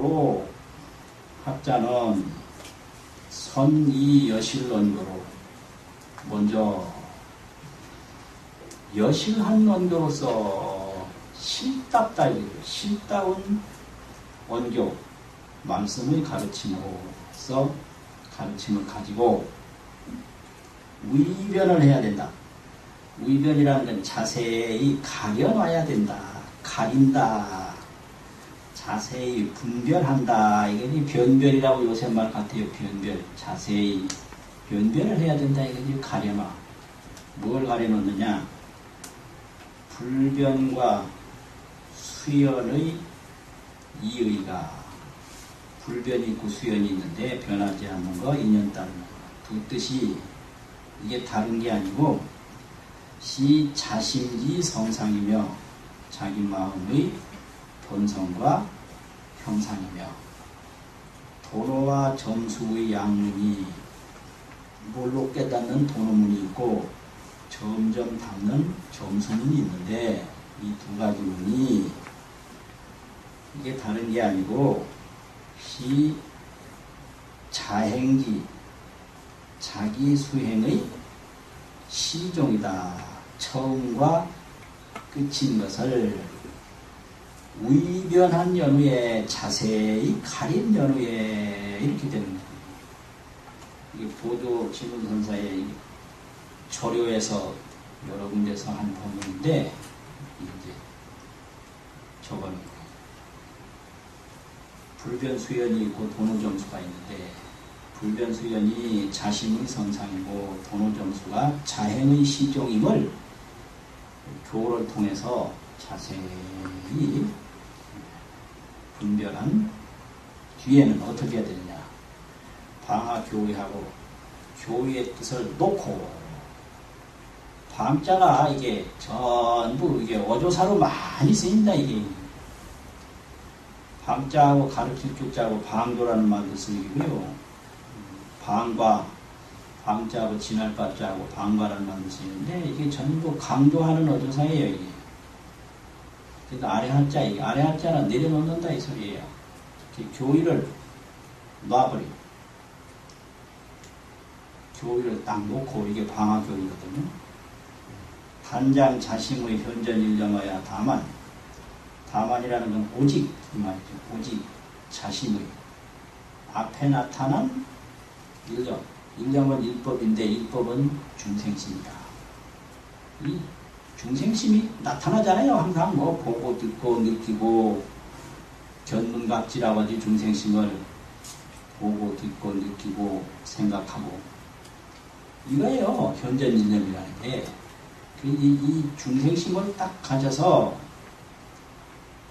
기본적으로 학자는 선이 여실론교로 먼저 여실한 원교로서 실다운 원교 말씀의 가르침으로서 가르침을 가지고 위변을 해야 된다. 위변이라는 건 자세히 가려놔야 된다. 가린다. 자세히 분별한다. 이게 변별이라고 요새 말 같아요. 변별. 자세히 변별을 해야 된다. 이게 가려놔. 뭘 가려놓느냐? 불변과 수연의 이의가 불변이 있고 수연이 있는데 변하지 않는 거, 인연 따르는 거. 두 뜻이 이게 다른 게 아니고 시 자심지 성상이며 자기 마음의 본성과 형상이며 도로와 점수의 양문이 뭘로 깨닫는 도로문이 있고 점점 닦는 점수문이 있는데 이 두 가지 문이 이게 다른 게 아니고 시 자행지 자기 수행의 시종이다. 처음과 끝인 것을 위변한 연후에 자세히 가린 연후에 이렇게 되는 거예요. 이게 보도 지문선사의 조료에서 여러 군데서 한 본문인데 이제 저거는 불변수연이 있고 도노점수가 있는데 불변수연이 자신의 성상이고 도노점수가 자행의 시종임을 교를 통해서 자세히 분별한 뒤에는 어떻게 해야 되느냐. 방하교의하고 교의의 뜻을 놓고 방자가 이게 전부 이게 어조사로 많이 쓰인다. 이게 방자하고 가르칠 줄자하고 방조라는 말도 쓰이고요. 방과 방자하고 진할 바자하고 방과라는 말도 쓰이는데 이게 전부 강조하는 어조사예요. 이게. 그러니까 아래 한자, 이게 아래 한자는 내려놓는다 이 소리예요. 교의를 놔버려. 교의를 딱 놓고 이게 방화교의거든요. 단장 자심의 현전 일념하야 다만이라는 건 오직 이 말이죠. 오직 자심의 앞에 나타난 일념. 일념은 일법인데 일법은 중생심이다. 이 중생심이 나타나잖아요. 항상 뭐 보고 듣고 느끼고 견문각지라고 하지. 중생심을 보고 듣고 느끼고 생각하고 이거예요. 현전일념이라는 게. 이 중생심을 딱 가져서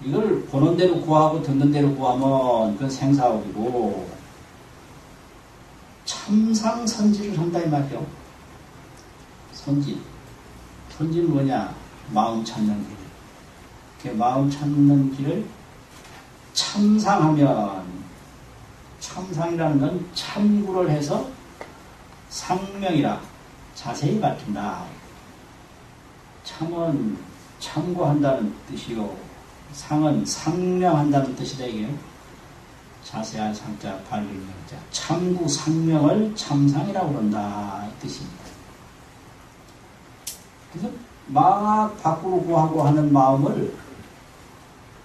이걸 보는 대로 구하고 듣는 대로 구하면 그건 생사업이고 참상선지를 한다 이 말이요. 선지는 뭐냐? 마음 찾는 길. 그 마음 찾는 길을 참상하면 참상이라는 건 참구를 해서 상명이라 자세히 밝힌다. 참은 참고한다는 뜻이요. 상은 상명한다는 뜻이다 이게. 자세한 상자, 밝은 명자. 참구 상명을 참상이라고 그런다 이 뜻입니다. 그래서 막 바꾸고 하고 하는 마음을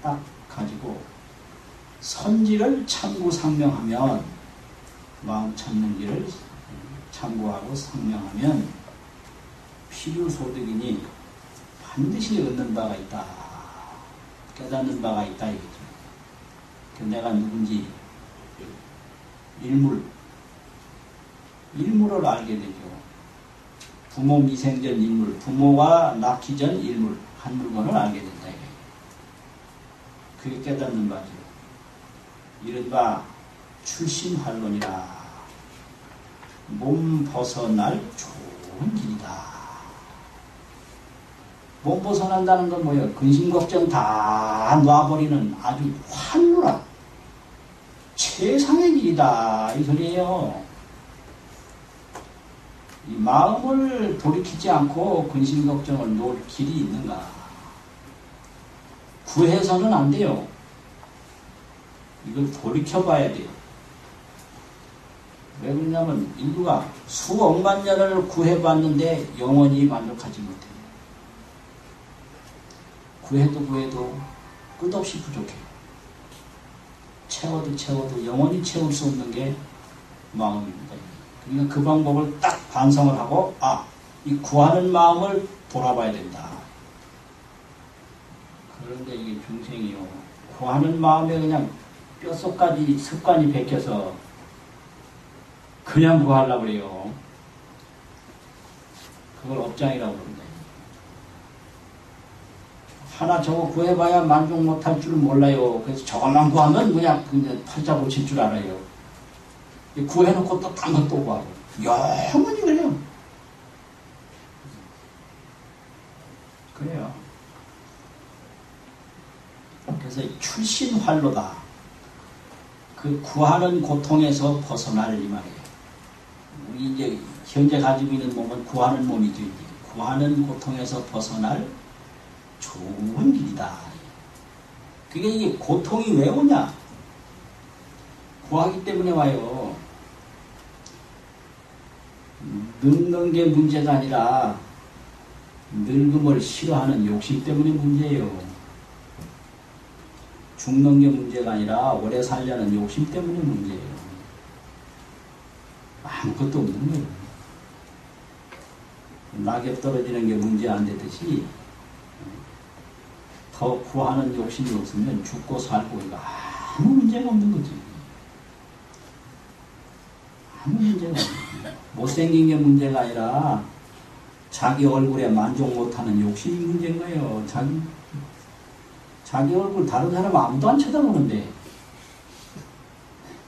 딱 가지고 선지를 참고 상명하면 마음 찾는 길을 참고하고 상명하면 필요소득이니 반드시 얻는 바가 있다. 깨닫는 바가 있다 이거죠. 내가 누군지 일물을 알게 되죠. 부모 미생전 일물, 부모가 낳기 전 일물, 한 물건을 알게 된다 이거예요. 그게 깨닫는 바죠. 이른바 출신환론이라 몸 벗어날 좋은 길이다. 몸 벗어난다는 건 뭐예요? 근심 걱정 다 놔버리는 아주 환루한 최상의 길이다 이 소리예요. 이 마음을 돌이키지 않고 근심 걱정을 놓을 길이 있는가? 구해서는 안 돼요. 이걸 돌이켜봐야 돼요. 왜 그러냐면 인류가 수억만 년을 구해봤는데 영원히 만족하지 못해요. 구해도 끝없이 부족해요. 채워도 영원히 채울 수 없는 게 마음입니다. 그러니까 그 방법을 딱 반성을 하고 이 구하는 마음을 돌아봐야 된다. 그런데 이게 중생이요. 구하는 마음에 그냥 뼛속까지 습관이 베껴서 그냥 구하려고 그래요. 그걸 업장이라고 그럽니다. 하나 저거 구해봐야 만족 못할 줄은 몰라요. 그래서 저것만 구하면 그냥 팔자 고칠 줄 알아요. 구해놓고 또 딴 건 또 구하고. 영원히 그래요. 그래요. 그래서 출신활로다. 그 구하는 고통에서 벗어날 이 말이에요. 우리 이제 현재 가지고 있는 몸은 구하는 몸이죠. 이제. 구하는 고통에서 벗어날 좋은 길이다. 그게 이게 고통이 왜 오냐? 구하기 때문에 와요. 늙는 게 문제가 아니라 늙음을 싫어하는 욕심 때문에 문제예요. 죽는 게 문제가 아니라 오래 살려는 욕심 때문에 문제예요. 아무것도 없는 거예요. 낙엽 떨어지는 게 문제 안 되듯이 더 구하는 욕심이 없으면 죽고 살고 이거 아무 문제가 없는 거지. 아무 문제가 없는 거예요. 못생긴 게 문제가 아니라 자기 얼굴에 만족 못하는 욕심이 문제인 거예요. 자기 얼굴 다른 사람 아무도 안 쳐다보는데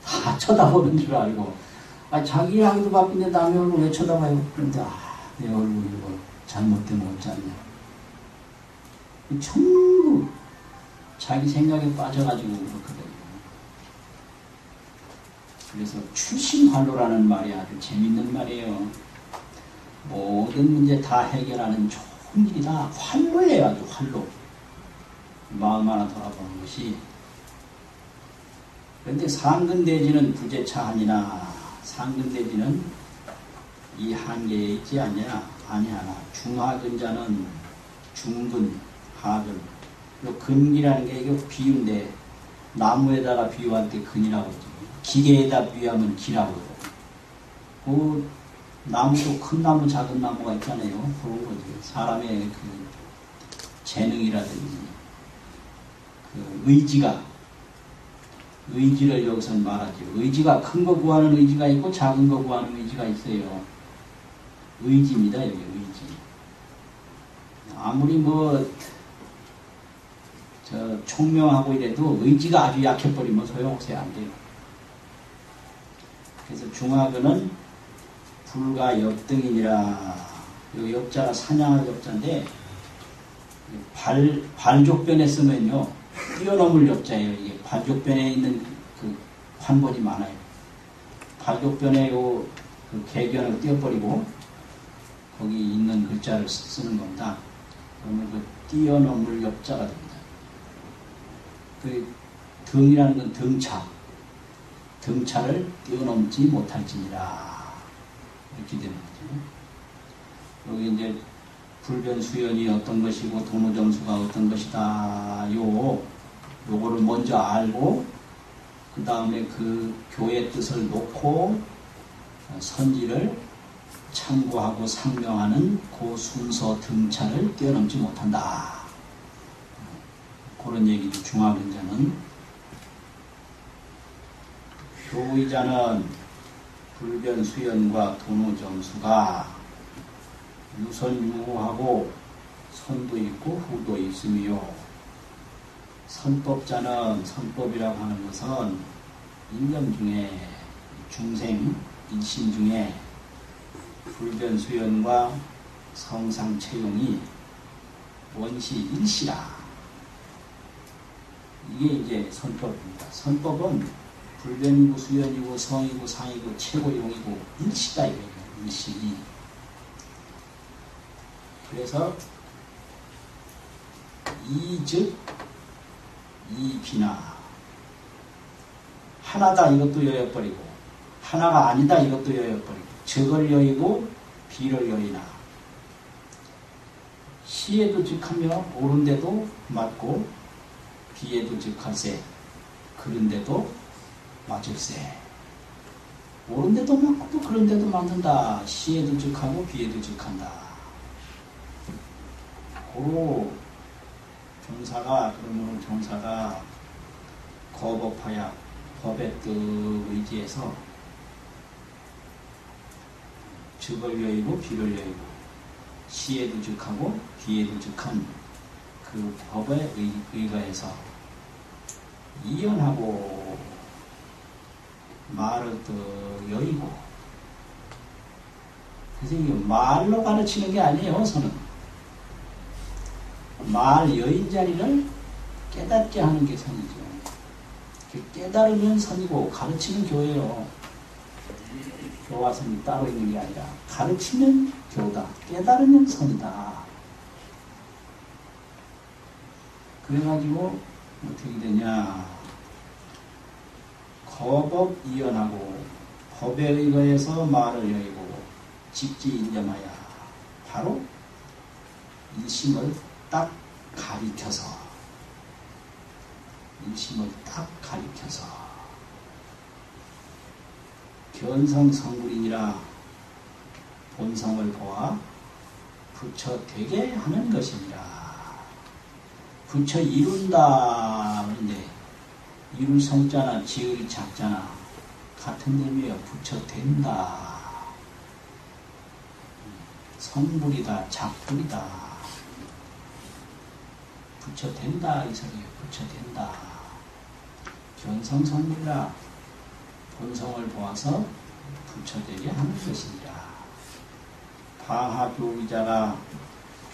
다 쳐다보는 줄 알고 자기 하기도 바쁜데 남의 얼굴 왜 쳐다봐요? 그런데 내 얼굴이 뭐 잘못되면 어쩌냐. 전부 자기 생각에 빠져가지고 그렇거든요. 그래서 출신활로라는 말이 아주 재밌는 말이에요. 모든 문제 다 해결하는 좋은 일이다. 활로예요. 아주 활로. 마음 하나 돌아보는 것이. 그런데 상근대지는 부재차하니나 상근대지는 이 한계에 있지 아니하나 중하근자는 중근, 하근. 근기라는 게 이거 비유인데 나무에다가 비유할 때 근이라고 하죠. 기계에다 비유하면 기라고 하죠. 그 나무도 큰 나무 작은 나무가 있잖아요. 그런 거죠. 사람의 그 재능이라든지 그 의지를 여기서 말하죠. 의지가 큰 거 구하는 의지가 있고 작은 거 구하는 의지가 있어요. 의지입니다. 여기 의지. 아무리 총명하고 이래도 의지가 아주 약해버리면 소용없어요. 안 돼요. 그래서 중하근은 불가 역등이니라. 이 역자가 사냥할 역자인데 발족변에 쓰면요 뛰어넘을 역자예요. 이게 발족변에 있는 그 환본이 많아요. 발족변에 그 개견을 띄어버리고 거기 있는 글자를 쓰는 겁니다. 그러면 그 뛰어넘을 역자가 됩니다. 그 등이라는 건 등차를 뛰어넘지 못할지니라. 이렇게 되는 거죠. 여기 이제 불변수연이 어떤 것이고 도노정수가 어떤 것이다. 요거를 먼저 알고 그 다음에 그 교의 뜻을 놓고 선지를 참고하고 상명하는 그 순서 등차를 뛰어넘지 못한다. 그런 얘기죠. 중하근자는. 교의자는 불변수연과 도노정수가 유선유후하고 선도 있고 후도 있으며 선법자는 선법이라고 하는 것은 인념 중에 중생 일신 중에 불변수연과 성상채용이 원시 일시라. 이게 이제 선법입니다. 선법은 불변이고 수연이고 성이고 상이고 최고용이고 일시다 이거예요. 일시. 그래서 이즉 이비나 하나다 이것도 여여버리고 하나가 아니다 이것도 여여버리고 적을 여의고 비를 여의나 시에도 즉하며 옳은데도 맞고 비에도 즉하세 그런데도 맞을세 옳은데도 맞고 그런데도 맞는다 시에도 즉하고 비에도 즉한다 고로 종사가 그러면 종사가 거법하야 법의 뜻 의지해서 적을 여의고 비를 여의고 시에도 즉하고 비에도 즉한 그 법에 의거해서 이연하고 말을 또 여의고 그래서 이게 말로 가르치는 게 아니에요. 선은 말 여인 자리를 깨닫게 하는 게 선이죠. 깨달으면 선이고 가르치는 교예요. 교와 선이 따로 있는 게 아니라 가르치면 교다. 깨달으면 선이다. 그래가지고 어떻게 되냐 거법 이연하고 법에 의거해서 말을 여의고 직지일념하여 바로 일심을 딱 가리켜서 일심을 딱 가리켜서 견성성불이니라 본성을 보아 부처 되게 하는 것이니라. 부처 이룬다 그런데 이룰 성자나 지을 작자나 같은 의미예요. 부처 된다. 성불이다 작불이다. 부처 된다 이 소리예요. 부처 된다. 견성성불이라 본성을 보아서 부처되게 하는 것이니라. 방하교의자가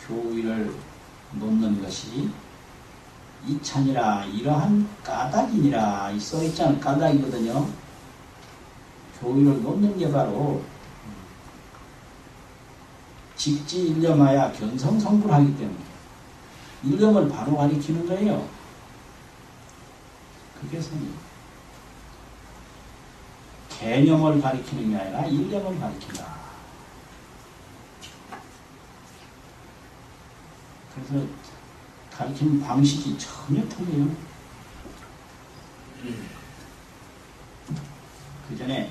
교의를 놓는 것이 이찬이라 이러한 까닭이니라. 이 써있자는 까닭이거든요. 교의를 놓는 게 바로 직지일념하야 견성성불하기 때문에 일념을 바로 가리키는 거예요. 그게 선이에요. 개념을 가리키는 게 아니라 일념을 가리킨다. 그래서 가르치는 방식이 전혀 틀려요. 그 전에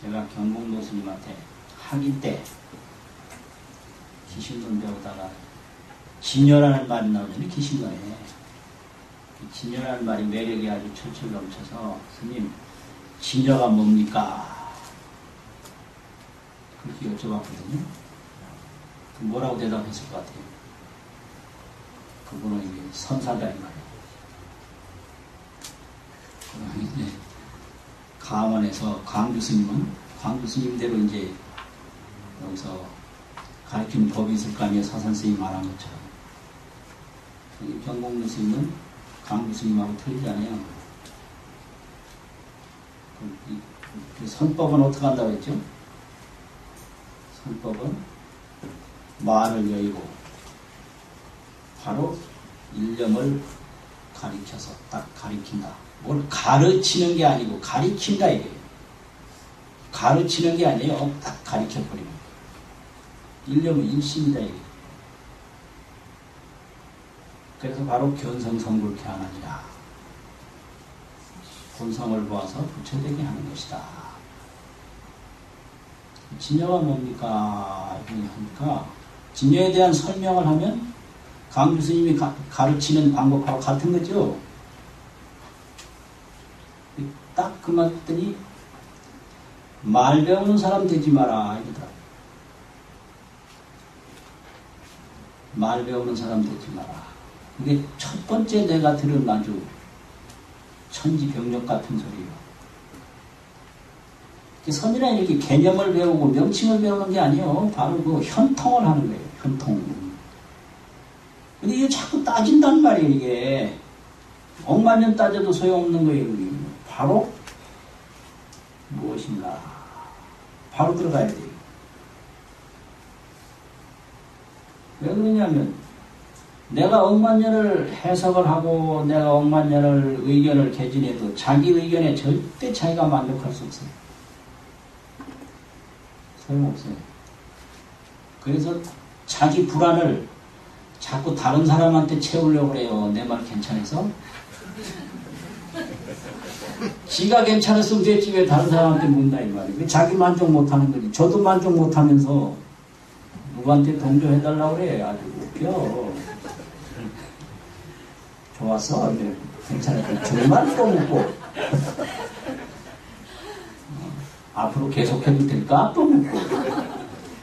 제가 경복로 스님한테 학위 때 기신론 배우다가 진여라는 말이 나오잖아요. 기신론에. 진여라는 말이 매력이 아주 철철 넘쳐서 스님 진여가 뭡니까? 그렇게 여쭤봤거든요. 뭐라고 대답했을 것 같아요? 그분은 이게 선사다 이 말이에요. 그러면 이제 감원에서 광주 스님대로 이제 여기서 가르치는 법이 있을 거 아니에요. 사산 스님 말한 것처럼. 경복로 스님은 광주 스님하고 틀리잖아요. 그 선법은 어떻게 한다고 했죠? 선법은 말을 여의고 바로 일념을 가리켜서 딱 가리킨다. 뭘 가르치는 게 아니고 가리킨다 이게. 가르치는 게 아니에요. 딱 가리켜버리는 거예요. 일념은 일심이다 이게. 그래서 바로 견성성불케 하나니라. 본성을 보아서 부처되게 하는 것이다. 진여가 뭡니까? 하니까 진여에 대한 설명을 하면 강주 스님이 가르치는 방법하고 같은 거죠. 딱 그 말했더니 말 배우는 사람 되지 마라 이거다. 말 배우는 사람 되지 마라. 이게 첫 번째 내가 들은 아주 천지병력 같은 소리예요. 선이라는 이렇게 개념을 배우고 명칭을 배우는 게 아니에요. 바로 그 현통을 하는 거예요. 현통. 근데 이게 자꾸 따진단 말이에요. 이게 억만년 따져도 소용없는 거예요. 이게. 바로 무엇인가. 바로 들어가야 돼요. 왜 그러냐면 내가 억만년을 해석을 하고 내가 억만년을 의견을 개진해도 자기 의견에 절대 자기가 만족할 수 없어요. 소용없어요. 그래서 자기 불안을 자꾸 다른 사람한테 채우려고 그래요. 내 말 괜찮아서? 지가 괜찮았으면 됐지 왜 다른 사람한테 묻나 이 말이에요. 자기 만족 못하는 거지. 저도 만족 못하면서 누구한테 동조해달라고 그래. 아주 웃겨. 좋았어? 이제 괜찮았어. 정말 또 묻고 앞으로 계속해도 될까? 또 묻고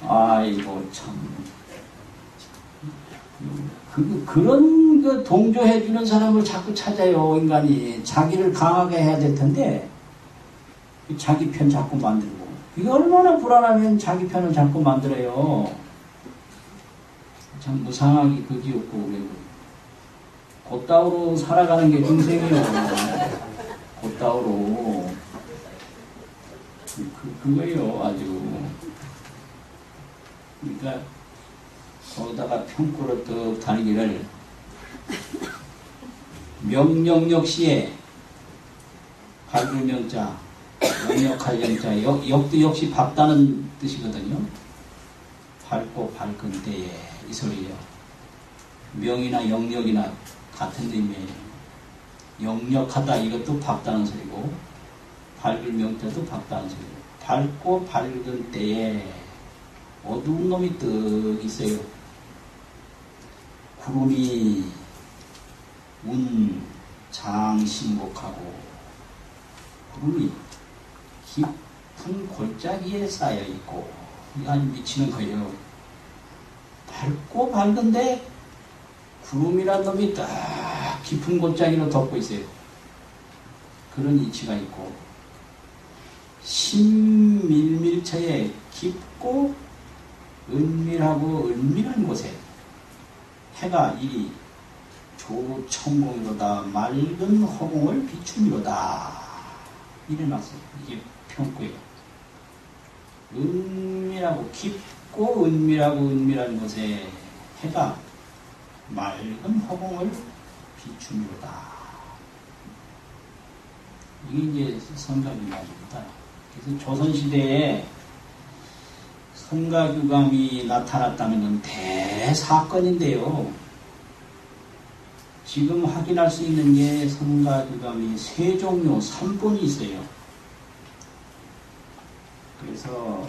아이고 참 그런 그 동조해주는 사람을 자꾸 찾아요. 인간이 자기를 강하게 해야 될 텐데 자기 편 자꾸 만들고 이게 얼마나 불안하면 자기 편을 자꾸 만들어요. 참 무상하기 그지없고 그래도 곧다우로 살아가는 게 인생이에요. 곧다우로 그거예요. 아주 그러니까 거기다가 평구를 뚝 다니기를 명령역시에 밝을 명자 영역할 영자 역도 역시 밝다는 뜻이거든요. 밝고 밝은 때에 이 소리예요. 명이나 영역이나 같은 의미예요. 영역하다 이것도 밝다는 소리고 밝을 명자도 밝다는 소리고 밝고 밝은 때에 어두운 놈이 뜩 있어요. 구름이 운장신곡하고 구름이 깊은 골짜기에 쌓여있고 아주 미치는 거예요. 밝고 밝은데 구름이란 놈이 딱 깊은 골짜기로 덮고 있어요. 그런 이치가 있고 신밀밀처에 깊고 은밀하고 은밀한 곳에 해가 이리 조천공이로다 맑은 허공을 비추미로다 이래놨어요. 이게 평구예요. 은밀하고 깊고 은밀하고 은밀한 곳에 해가 맑은 허공을 비추미로다. 이게 이제 성가규감입니다. 그래서 조선시대에 성가규감이 나타났다는 건 대사건인데요. 지금 확인할 수 있는 게 성가규감이 세 종류, 3본이 있어요. 그래서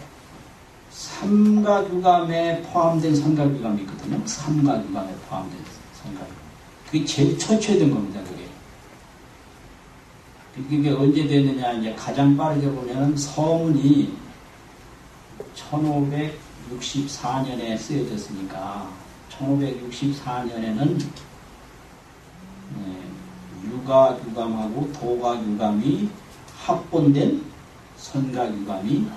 삼가규감에 포함된 성가규감이 있거든요. 삼가규감에 포함된 성가규감. 그게 제일 처치된 겁니다. 그게 언제 됐느냐, 이제 가장 빠르게 보면 서문이 1564년에 쓰여졌으니까 1564년에는 유가규감하고 도가규감이 합본된 선가규감이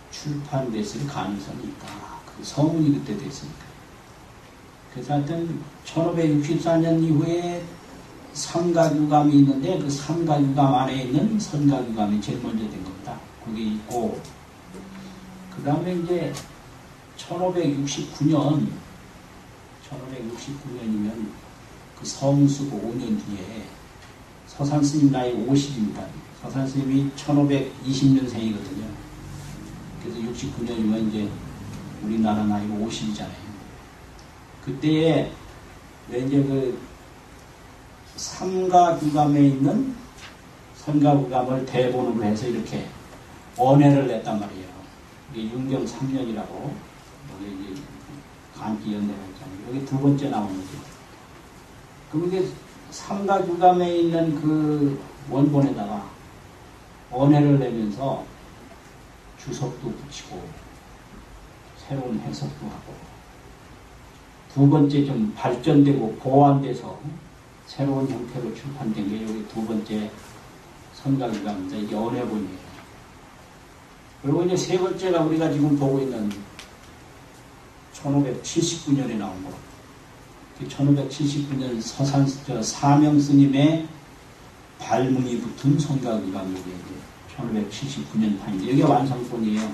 출판됐을 가능성이 있다. 그 서문이 그때 됐으니까. 그래서 하여튼 1564년 이후에 삼가규감이 있는데 그 삼가규감 안에 있는 선가규감이 제일 먼저 된 겁니다. 그게 있고 그 다음에 이제 1569년이면 그 성수고 5년 뒤에 서산스님 나이 50입니다. 서산스님이 1520년생이거든요. 그래서 69년이면 이제 우리나라 나이가 50이잖아요. 그때에 이제 그 삼가규감에 있는 선가규감을 대본으로 해서 이렇게 언해를 냈단 말이에요. 이게 윤경 3년이라고 여기 간기연대가 있잖아요. 여기 두 번째 나오는 거죠. 그럼 이게 삼가규감에 있는 그 원본에다가 언해를 내면서 주석도 붙이고 새로운 해석도 하고 두 번째 좀 발전되고 보완돼서 새로운 형태로 출판된 게 여기 두 번째 선가규감입니다. 이게 언해본이에요. 그리고 이제 세 번째가 우리가 지금 보고 있는 1579년에 나온 거. 1579년 사명스님의 발문이 붙은 선가규감 여기 1579년 판인데 여기 완성본이에요.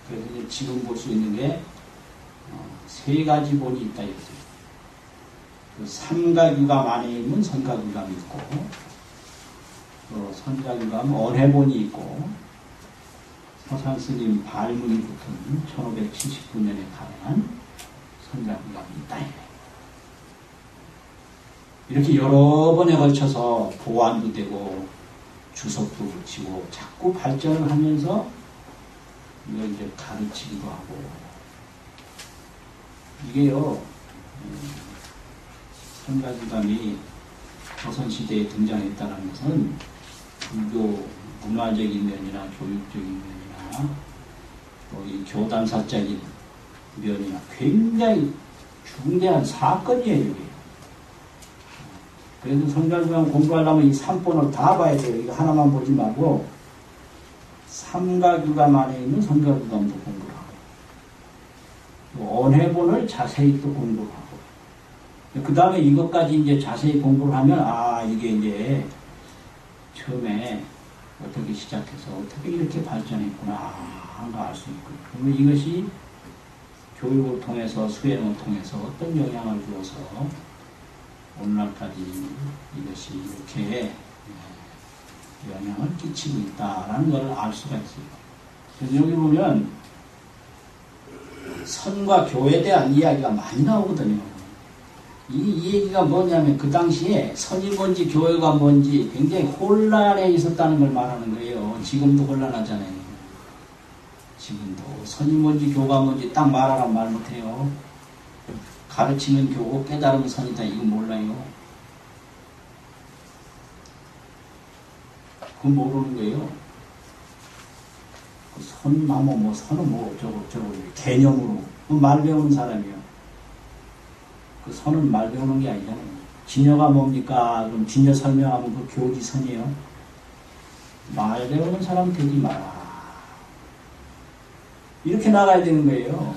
그래서 이제 지금 볼 수 있는 게 세 가지 본이 있다 이거죠. 그 삼가유감 안에 있는 선가유감이 있고, 또 선가유감 언해본이 있고, 서산스님 발문이 붙은 1579년에 가능한 선가유감이 있다. 이렇게 여러 번에 걸쳐서 보완도 되고, 주석도 붙이고, 자꾸 발전을 하면서 이걸 이제 가르치기도 하고, 이게요, 선가유감이 조선시대에 등장했다는 것은 불교 문화적인 면이나 교육적인 면이나 또 이 교담사적인 면이나 굉장히 중대한 사건이에요. 이게. 그래서 선가유감 공부하려면 이 3본을 다 봐야 돼요. 이거 하나만 보지 말고 삼가유감 안에 있는 선가유감도 공부를 하고 또 언해본을 자세히 또 공부를 하고 그 다음에 이것까지 이제 자세히 공부를 하면 이게 이제 처음에 어떻게 시작해서 어떻게 이렇게 발전했구나 하는 걸 알 수 있고 그러면 이것이 교육을 통해서 수행을 통해서 어떤 영향을 주어서 오늘날까지 이것이 이렇게 영향을 끼치고 있다라는 걸 알 수가 있어요. 그래서 여기 보면 선과 교에 대한 이야기가 많이 나오거든요. 이 얘기가 뭐냐면 그 당시에 선이 뭔지 교회가 뭔지 굉장히 혼란에 있었다는 걸 말하는 거예요. 지금도 혼란하잖아요. 지금도 선이 뭔지 교가 뭔지 딱 말하라면 말 못해요. 가르치는 교고 깨달으면 선이다 이거 몰라요. 그거 모르는 거예요. 그 선나무 뭐 선은 뭐 어쩌고 개념으로 말 배우는 사람이요. 그 선은 말 배우는 게 아니잖아요. 진여가 뭡니까? 그럼 진여 설명하면 그 교지선이에요. 말 배우는 사람 되지 마라. 이렇게 나가야 되는 거예요.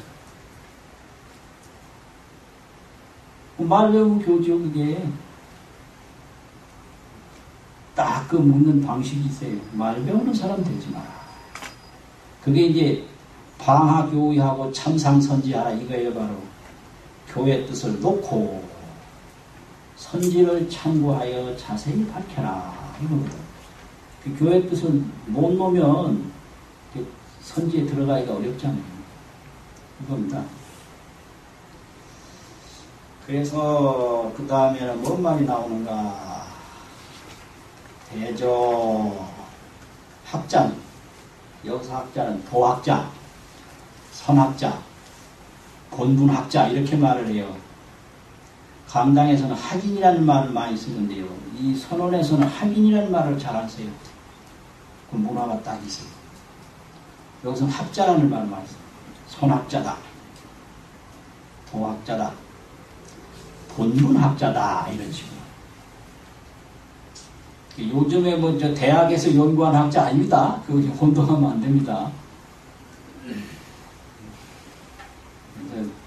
말 배우는 교지요, 그게. 딱 그 묻는 방식이 있어요. 말 배우는 사람 되지 마라. 그게 이제 방하교의하고 참상선지하라 이거예요, 바로. 교의 뜻을 놓고 선지를 참고하여 자세히 밝혀라 이거거든. 그 교의 뜻을 못 놓으면 선지에 들어가기가 어렵잖아요. 이겁니다. 그래서 그 다음에는 뭔 말이 나오는가? 대저 학자는 여기서 학자는 도학자, 선학자, 본분학자 이렇게 말을 해요. 강당에서는 학인이라는 말을 많이 쓰는데요. 이 선언에서는 학인이라는 말을 잘 안 써요. 그 문화가 딱 있어요. 여기서는 학자라는 말을 많이 써요. 선학자다, 도학자다, 본분학자다 이런 식으로. 요즘에 뭐 저 대학에서 연구한 학자 아닙니다. 그거 혼동하면 안 됩니다.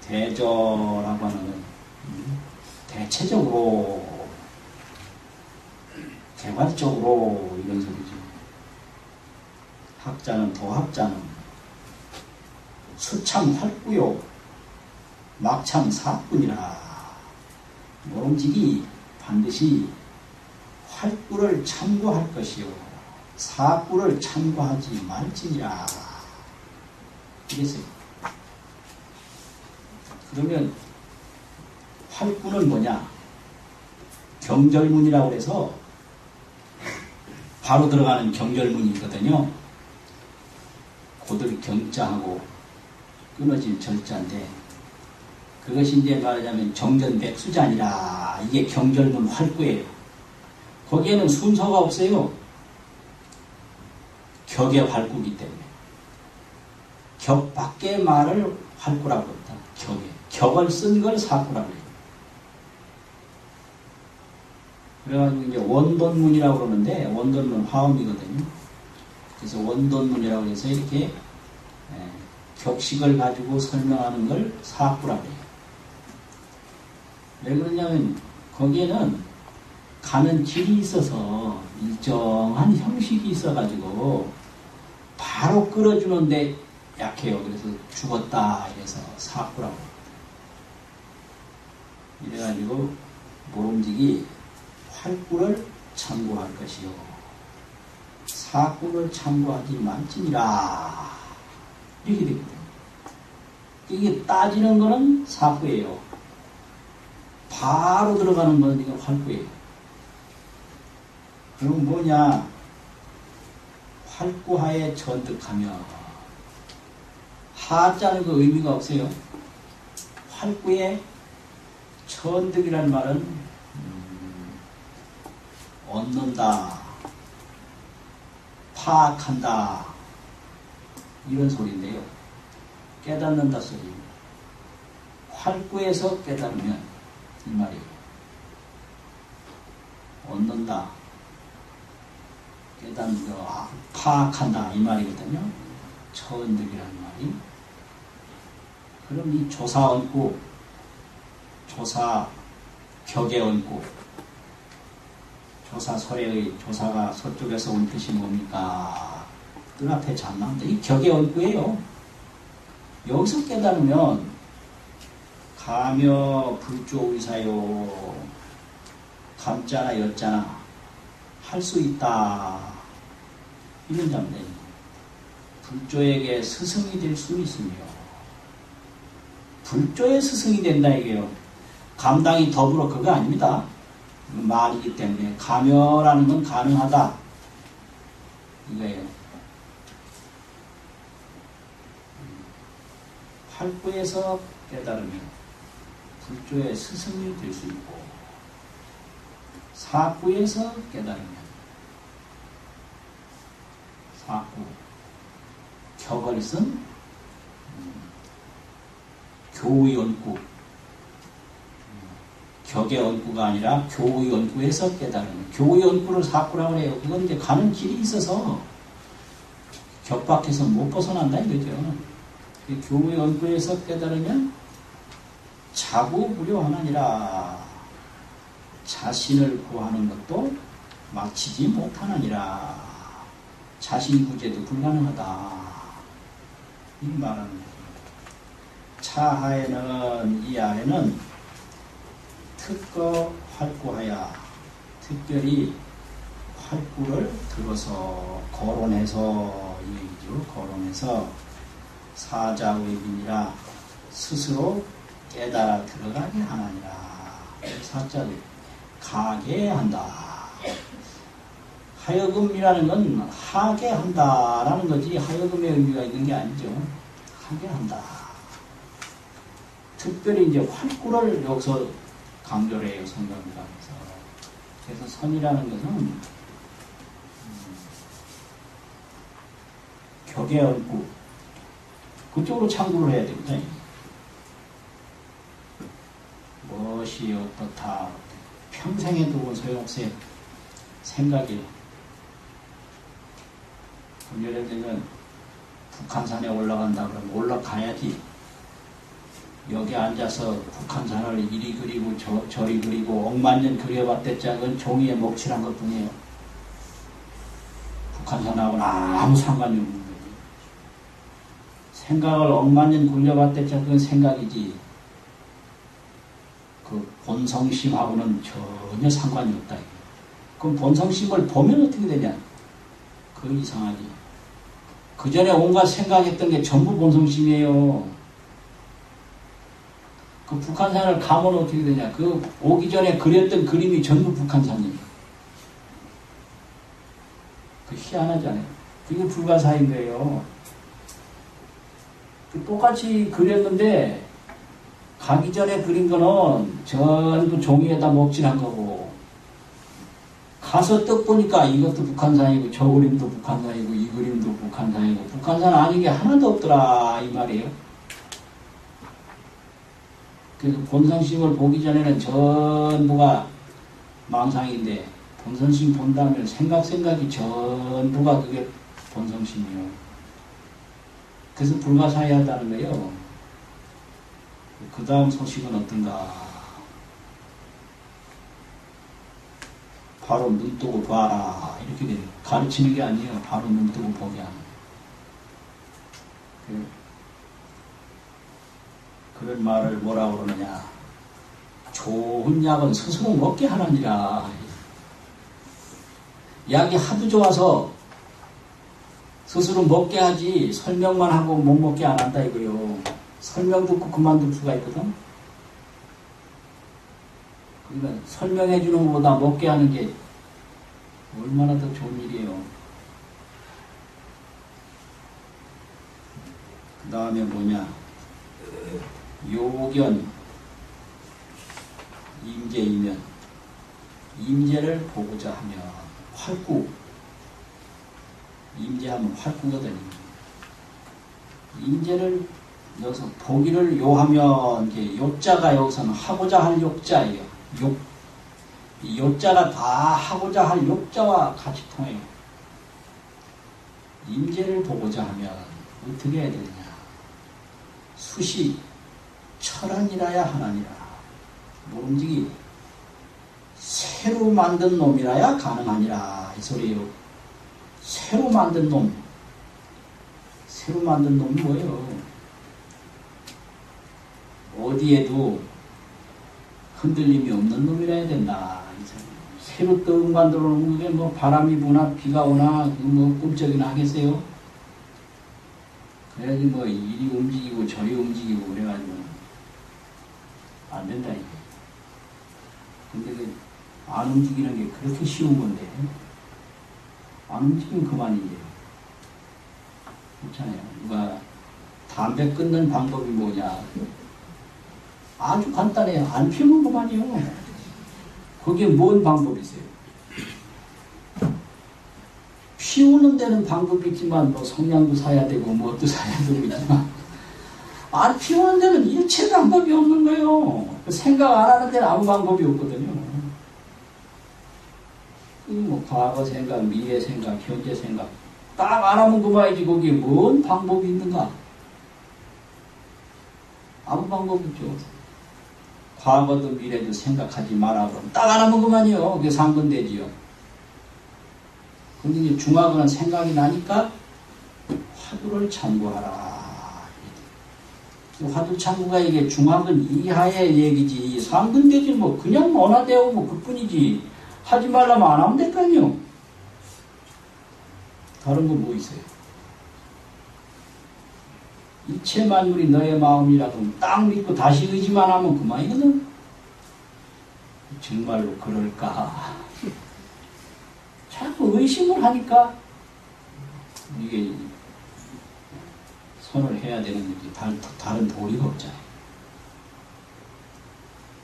대저라고 하는 건 대체적으로 개괄적으로 이런 소리죠. 학자는 도학자는 수참 활구요 막참 사꾼이라. 모름지기 반드시 활구를 참고할 것이요 사꾸를 참고하지 말지니라. 이랬어요. 그러면 활구는 뭐냐? 경절문이라고 해서 바로 들어가는 경절문이 있거든요. 고들 경자하고 끊어진 절자인데 그것이 이제 말하자면 정전백수자니라. 이게 경절문 활구예요. 거기에는 순서가 없어요. 격의 활구이기 때문에. 격 밖의 말을 활구라고 합니다. 격에. 격을 쓴 걸 사구라고 해요. 그래가지고 이제 원돈문이라고 그러는데, 원돈문 화음이거든요. 그래서 원돈문이라고 해서 이렇게 격식을 가지고 설명하는 걸 사구라고 해요. 왜 그러냐면, 거기에는 가는 길이 있어서 일정한 형식이 있어가지고 바로 끌어주는데 약해요. 그래서 죽었다 이래서 사구라고. 이래가지고 모름지기 활구를 참고할 것이요 사구를 참고하지 말지니라 이렇게 되거든요. 이게 따지는 거는 사구예요. 바로 들어가는 거는 이거 활구예요. 그럼 뭐냐? 활구하에 전득하며 하자는 그 의미가 없어요. 활구에 천득이라는 말은 얻는다, 파악한다 이런 소리인데요. 깨닫는다 소리입니다. 활구에서 깨달으면 이 말이에요. 얻는다, 깨닫는다, 파악한다 이 말이거든요. 천득이라는 말이. 그럼 이 조사 얹고 조사 격에 얹고 조사 설의 조사가 서쪽에서 온 뜻이 뭡니까? 눈앞에 잘 나온다. 이 격에 얹고예요. 여기서 깨달으면 가며 불조의사요 감자나 엿자나 할 수 있다 이런 잡니다. 불조에게 스승이 될 수 있으며 불조의 스승이 된다 이게요. 감당이 더불어 그거 아닙니다. 말이기 때문에 가며라는 건 가능하다 이거예요. 활구에서 깨달으면 불조의 스승이 될 수 있고 사구에서 깨달으면 사구 격을 쓴 교의 연구 격의 연구가 아니라 교의 연구에서 깨달으면 교의 연구를 사구라고 해요. 그건 이제 가는 길이 있어서 격박해서 못 벗어난다 이거죠. 교의 연구에서 깨달으면 자구무료하나니라 자신을 구하는 것도 마치지 못하느니라 자신 구제도 불가능하다 이 말은 차하에는 이 아래는 특거 활구하야 특별히 활구를 들어서 거론해서 이 얘기죠. 거론해서 사자의빈이라 스스로 깨달아 들어가게 하나니라. 사자를 가게 한다. 하여금이라는 건 하게 한다라는 거지 하여금의 의미가 있는 게 아니죠. 하게 한다. 특별히 이제 활구를 여기서 강조를 해요. 성경가에서. 그래서 선이라는 것은 격에 얹고 그쪽으로 참고를 해야 됩니다. 무엇이 어떻다. 평생에 두고 소용없어요. 생각이. 예를 들면 북한산에 올라간다 그러면 올라가야지. 여기 앉아서 북한산을 이리 그리고 저리 그리고 억만년 그려봤댔자 그건 종이에 먹칠한 것뿐이에요. 북한산하고는 아무 상관이 없는 거지. 생각을 억만년 굴려봤댔자 그건 생각이지. 그 본성심하고는 전혀 상관이 없다. 그럼 본성심을 보면 어떻게 되냐? 그거 이상하지. 그 전에 온갖 생각했던 게 전부 본성심이에요. 그 북한산을 가면 어떻게 되냐? 그 오기 전에 그렸던 그림이 전부 북한산이에요. 그 희한하잖아요. 그게 불가사인 거예요. 그 똑같이 그렸는데 가기 전에 그린 거는 전부 종이에다 먹칠한 거고 가서 떡 보니까 이것도 북한산이고 저 그림도 북한산이고 이 그림도 북한산이고 북한산 아닌 게 하나도 없더라 이 말이에요. 그래서 본성심을 보기 전에는 전부가 망상인데 본성심 본다면 생각이 전부가 그게 본성심이에요. 그래서 불가사의하다는 거예요. 그 다음 소식은 어떤가? 바로 눈 뜨고 봐라. 이렇게 돼요. 가르치는 게 아니에요. 바로 눈 뜨고 보게 하는. 그런 말을 뭐라고 그러느냐. 좋은 약은 스스로 먹게 하느니라. 약이 하도 좋아서 스스로 먹게 하지 설명만 하고 못 먹게 안 한다 이거요. 설명 듣고 그만둘 수가 있거든. 그러니까 설명해 주는 것보다 먹게 하는 게 얼마나 더 좋은 일이에요. 그 다음에 뭐냐, 요견, 임재이면 임재를 보고자 하면 활구, 임재하면 활구거든요. 임재를 여기서 보기를 요하면 이게 요자가 여기서는 하고자 할 욕자예요. 이 요자가 다 하고자 할 욕자와 같이 통해요. 임재를 보고자 하면 어떻게 해야 되느냐, 수시 철안이라야 하나니라. 모름지기 새로 만든 놈이라야 가능하니라 이 소리예요. 새로 만든 놈. 새로 만든 놈이 뭐예요? 어디에도 흔들림이 없는 놈이라 해야 된다. 새로 떡 만들어 놓은 게 뭐 바람이 부나 비가 오나 뭐 꿈쩍이나 하겠어요? 그래야지 뭐 이리 움직이고 저리 움직이고 그래가지고 안 된다 이게. 근데 안 움직이는 게 그렇게 쉬운 건데 안 움직이면 그만이에요. 그렇잖아요. 누가 담배 끊는 방법이 뭐냐? 아주 간단해요. 안 피우면 그만이요. 거기에 뭔 방법이 있어요? 피우는 데는 방법이 있지만 뭐 성냥도 사야 되고 뭐도 사야 되고 있지만 안 피우는 데는 일체 방법이 없는 거예요. 생각 안 하는 데는 아무 방법이 없거든요. 뭐 과거 생각, 미래 생각, 현재 생각 딱 안 하면 그만이지 거기에 뭔 방법이 있는가? 아무 방법 없죠. 과거도 미래도 생각하지 마라 그러면 딱 안 하면 그만이요. 그게 상근되지요. 근데 이제 중학은 생각이 나니까 화두를 참고하라. 화두 참고가 이게 중학은 이하의 얘기지 상근되지 뭐 그냥 원화되고 뭐 그뿐이지. 하지 말라면 안 하면 될까요? 다른 거 뭐 있어요? 이체 만물이 너의 마음이라고 딱 믿고 다시 의지만 하면 그만이거든. 정말로 그럴까? 자꾸 의심을 하니까 이게 손을 해야 되는 거지. 다른 도리가 없잖아요.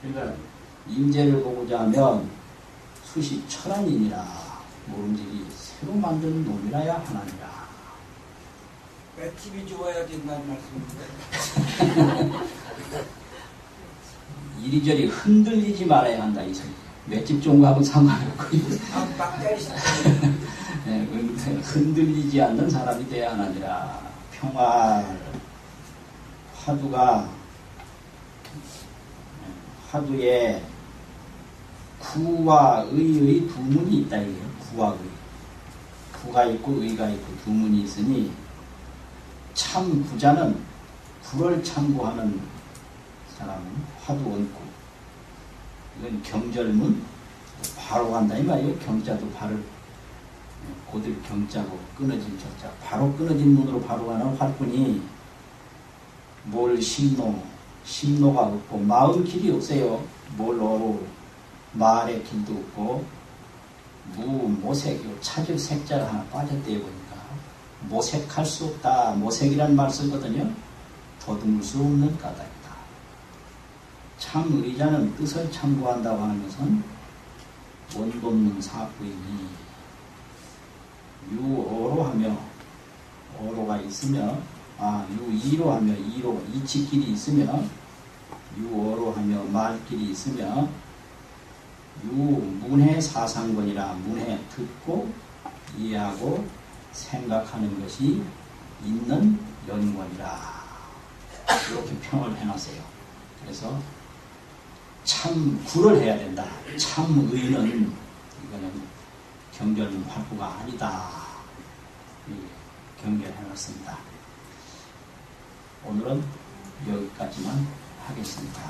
그러니까 임재를 보고자 하면 수시 철안이니라. 모름지기 새로 만드는 놈이라야 하나니라. 맷집이 좋아야 된다는 말씀인데. 이리저리 흔들리지 말아야 한다 이 소리. 맷집 좋은 거하고 상관없고. 막 때리시네. 네, 흔들리지 않는 사람이 돼야 하나니라. 평화 화두에 구와 의의 두 문이 있다 이게요. 구와 의. 구가 있고 의가 있고 두 문이 있으니 참 구자는 구를 참고하는 사람은 화두 원구. 이건 경절문 바로 간다 이 말이에요. 경자도 발을 고들 경자고 끊어진 저자 바로 끊어진 문으로 바로 가는 활꾼이 뭘 심노가 없고 마음 길이 없어요. 뭘 어로 말의 길도 없고 모색 찾을 색자를 하나 빠졌대요 보니까 모색할 수 없다. 모색이란 말 쓰거든요. 더듬을 수 없는 까닭이다. 참 의자는 뜻을 참고한다고 하는 것은 원법문 사구이니 유어로 하며 어로가 있으며 유이로 하며 이로 이치끼리 있으며 유어로 하며 말끼리 있으며 유문해 사상권이라 문해 듣고 이해하고 생각하는 것이 있는 연권이라 이렇게 평을 해놨어요. 그래서 참 구를 해야 된다. 참 의는 이거는 경전 활구가 아니다. 경계해놨습니다. 오늘은 여기까지만 하겠습니다.